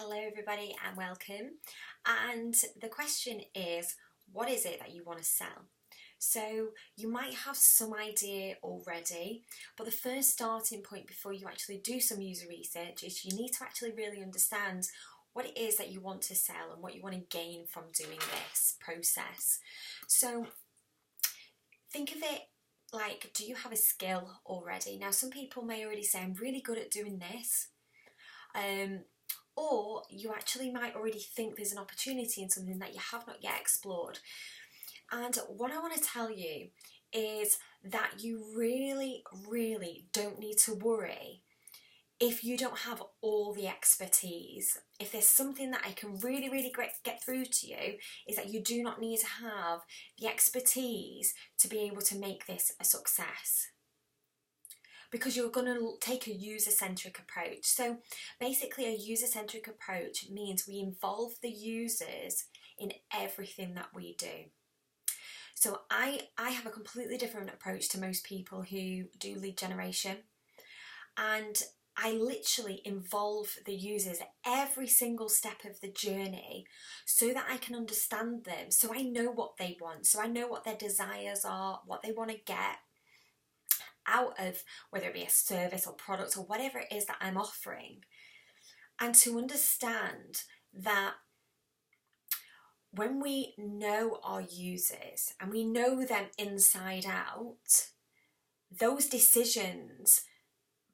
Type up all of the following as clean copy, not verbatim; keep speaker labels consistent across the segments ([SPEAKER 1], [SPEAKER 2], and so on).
[SPEAKER 1] Hello everybody and welcome. And the question is, what is it that you want to sell? So you might have some idea already, but the first starting point before you actually do some user research is you need to actually really understand what it is that you want to sell and what you want to gain from doing this process. So think of it like, do you have a skill already? Now some people may already say, I'm really good at doing this. Or you actually might already think there's an opportunity in something that you have not yet explored. And what I want to tell you is that you really don't need to worry if you don't have all the expertise. If there's something that I can really get through to you, is that you do not need to have the expertise to be able to make this a success, because you're going to take a user-centric approach. So basically a user-centric approach means we involve the users in everything that we do. So I have a completely different approach to most people who do lead generation, and I literally involve the users at every single step of the journey so that I can understand them, so I know what they want, so I know what their desires are, what they want to get out of, whether it be a service or product or whatever it is that I'm offering, and to understand that when we know our users and we know them inside out, those decisions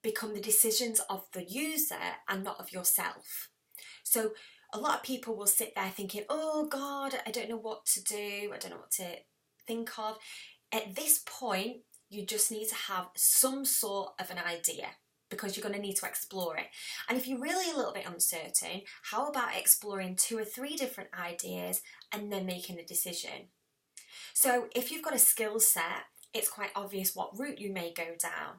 [SPEAKER 1] become the decisions of the user and not of yourself. So a lot of people will sit there thinking, oh God, I don't know what to do, I don't know what to think of. At this point, you just need to have some sort of an idea, because you're going to need to explore it. And if you're really a little bit uncertain, how about exploring 2 or 3 different ideas and then making a decision? So if you've got a skill set, it's quite obvious what route you may go down.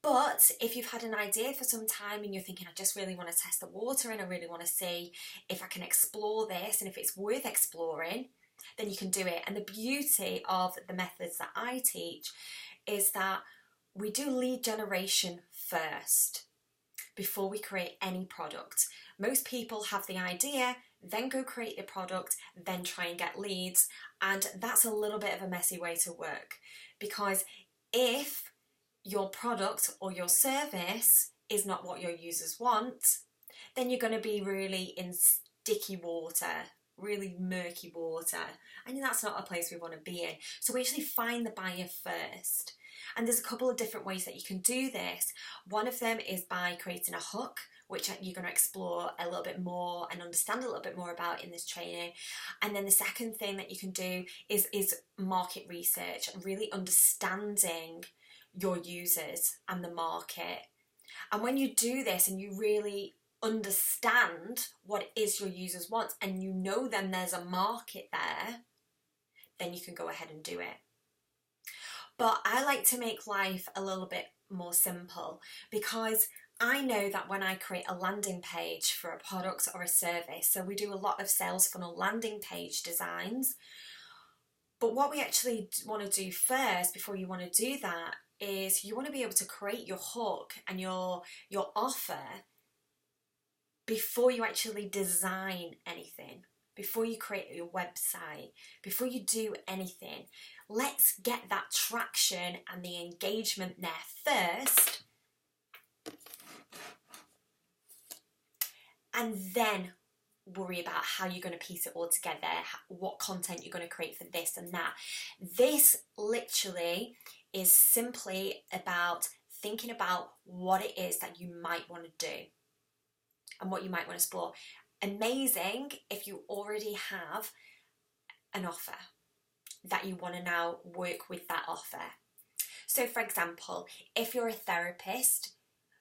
[SPEAKER 1] But if you've had an idea for some time and you're thinking, I just really want to test the water and I really want to see if I can explore this and if it's worth exploring, then you can do it. And the beauty of the methods that I teach is that we do lead generation first before we create any product. Most people have the idea, then go create the product, then try and get leads, and that's a little bit of a messy way to work, because if your product or your service is not what your users want, then you're going to be really in sticky water, really murky water, and that's not a place we want to be in. So we actually find the buyer first, and there's a couple of different ways that you can do this. One of them is by creating a hook, which you're going to explore a little bit more and understand a little bit more about in this training. And then the second thing that you can do is market research, really understanding your users and the market. And when you do this and you really understand what it is your users want, and you know then there's a market there, then you can go ahead and do it. But I like to make life a little bit more simple, because I know that when I create a landing page for a product or a service, so we do a lot of sales funnel landing page designs, but what we actually want to do first before you want to do that is you want to be able to create your hook and your offer before you actually design anything, before you create your website, before you do anything. Let's get that traction and the engagement there first, and then worry about how you're going to piece it all together, what content you're going to create for this and that. This literally is simply about thinking about what it is that you might want to do and what you might want to explore. Amazing if you already have an offer that you want to now work with that offer. So for example, if you're a therapist,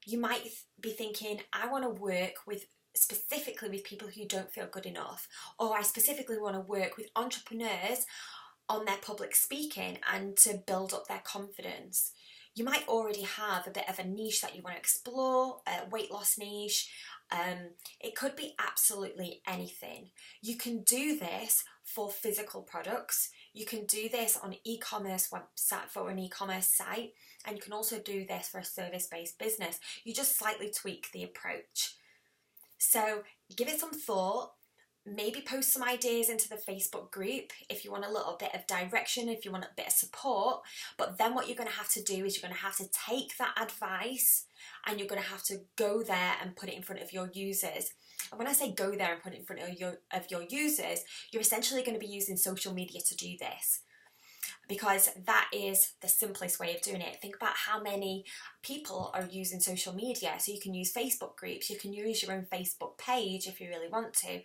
[SPEAKER 1] you might be thinking, I want to work with specifically with people who don't feel good enough, or I specifically want to work with entrepreneurs on their public speaking and to build up their confidence. You might already have a bit of a niche that you want to explore, a weight loss niche. It could be absolutely anything. You can do this for physical products. You can do this on e-commerce website for an e-commerce site, and you can also do this for a service-based business. You just slightly tweak the approach. So give it some thought. Maybe post some ideas into the Facebook group if you want a little bit of direction, if you want a bit of support. But then what you're going to have to do is you're going to have to take that advice and you're going to have to go there and put it in front of your users. And when I say go there and put it in front of your users, you're essentially going to be using social media to do this, because that is the simplest way of doing it. Think about how many people are using social media. So you can use Facebook groups, you can use your own Facebook page if you really want to.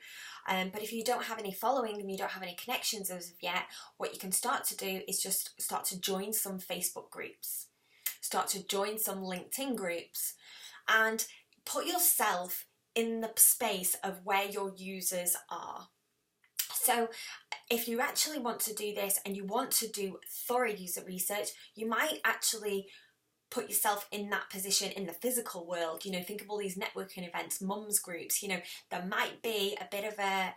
[SPEAKER 1] But if you don't have any following and you don't have any connections as of yet, what you can start to do is just start to join some Facebook groups, start to join some LinkedIn groups, and put yourself in the space of where your users are. So if you actually want to do this and you want to do thorough user research, you might actually put yourself in that position in the physical world. You know, think of all these networking events, mums groups, you know, there might be a bit of a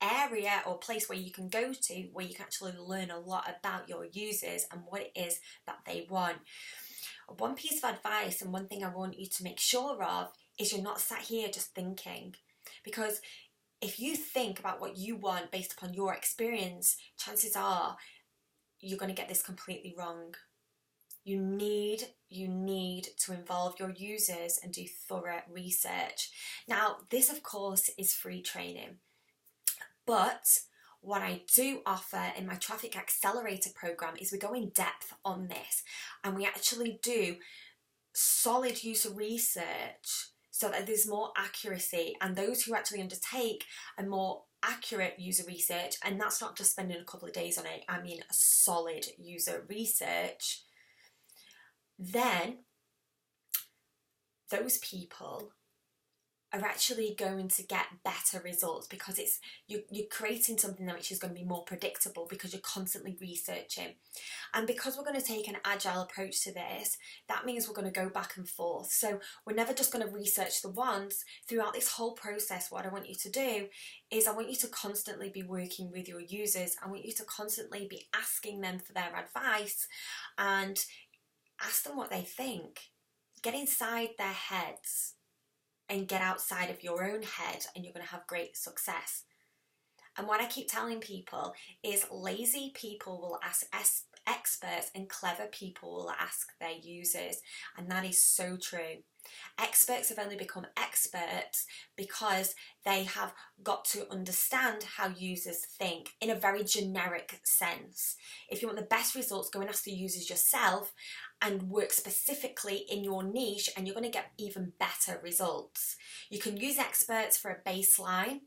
[SPEAKER 1] area or place where you can go to where you can actually learn a lot about your users and what it is that they want. One piece of advice and one thing I want you to make sure of is you're not sat here just thinking, because if you think about what you want based upon your experience, chances are you're going to get this completely wrong. You need to involve your users and do thorough research. Now, this of course is free training, but what I do offer in my Traffic Accelerator program is we go in depth on this and we actually do solid user research so that there's more accuracy, and those who actually undertake a more accurate user research, and that's not just spending a couple of days on it, I mean a solid user research, then those people are actually going to get better results, because it's you're creating something which is going to be more predictable because you're constantly researching. And because we're going to take an agile approach to this, that means we're going to go back and forth. So we're never just going to research the once. Throughout this whole process, what I want you to do is I want you to constantly be working with your users. I want you to constantly be asking them for their advice and ask them what they think. Get inside their heads and get outside of your own head, and you're going to have great success. And what I keep telling people is lazy people will ask experts and clever people will ask their users, and that is so true. Experts have only become experts because they have got to understand how users think in a very generic sense. If you want the best results, go and ask the users yourself and work specifically in your niche, and you're going to get even better results. You can use experts for a baseline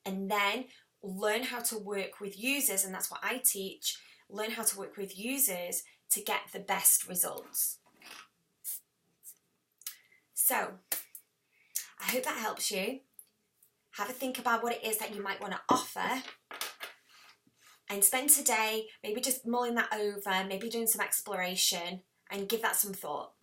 [SPEAKER 1] and then learn how to work with users, and that's what I teach. Learn how to work with users to get the best results. So, I hope that helps you. Have a think about what it is that you might want to offer, and spend today maybe just mulling that over, maybe doing some exploration, and give that some thought.